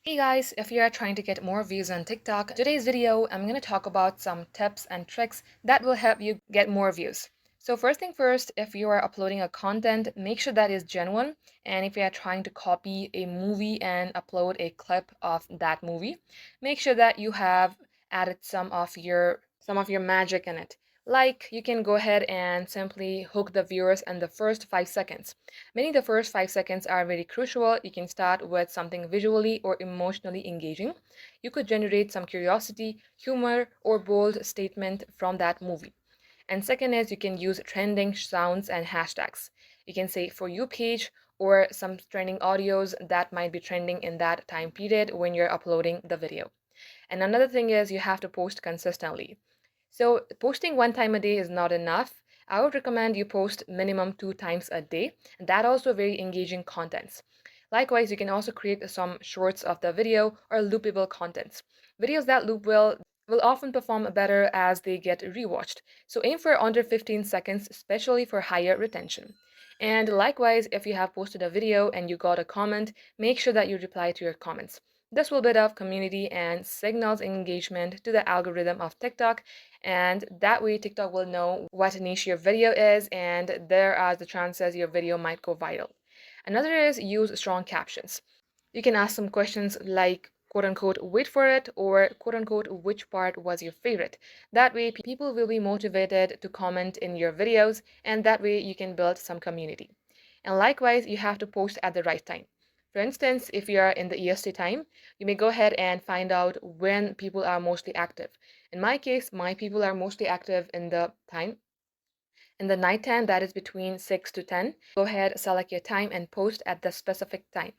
Hey guys, if you are trying to get more views on TikTok, today's video I'm going to talk about some tips and tricks that will help you get more views. So first thing first, if you are uploading a content, make sure that is genuine. And if you are trying to copy a movie and upload a clip of that movie, make sure that you have added some of your magic in it. Like you can go ahead and simply hook the viewers in the first 5 seconds. Meaning the first 5 seconds are very crucial. You can start with something visually or emotionally engaging. You could generate some curiosity, humor, or bold statement from that movie. And second is you can use trending sounds and hashtags. You can say for you page or some trending audios that might be trending in that time period when you're uploading the video. And another thing is you have to post consistently. So posting one time a day is not enough. I would recommend you post minimum 2 times a day. And that also very engaging contents. Likewise, you can also create some shorts of the video or loopable contents. Videos that loop will often perform better as they get rewatched. So aim for under 15 seconds, especially for higher retention. And likewise, if you have posted a video and you got a comment, make sure that you reply to your comments. This will build up community and signals engagement to the algorithm of TikTok, and that way TikTok will know what niche your video is, and there are the chances your video might go viral. Another is use strong captions. You can ask some questions like quote unquote wait for it or quote unquote which part was your favorite. That way people will be motivated to comment in your videos, and that way you can build some community. And likewise, you have to post at the right time. For instance, if you are in the EST time, you may go ahead and find out when people are mostly active. In my case, my people are mostly active in the night time, that is between 6 to 10. Go ahead, select your time and post at the specific time.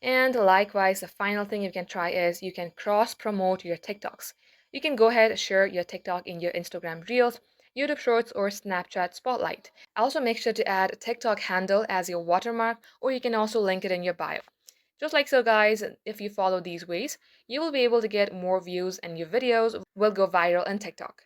And likewise, the final thing you can try is you can cross promote your TikToks. You can go ahead and share your TikTok in your Instagram Reels, YouTube Shorts, or Snapchat Spotlight. Also, make sure to add TikTok handle as your watermark, or you can also link it in your bio. Just like so, guys, if you follow these ways, you will be able to get more views and your videos will go viral on TikTok.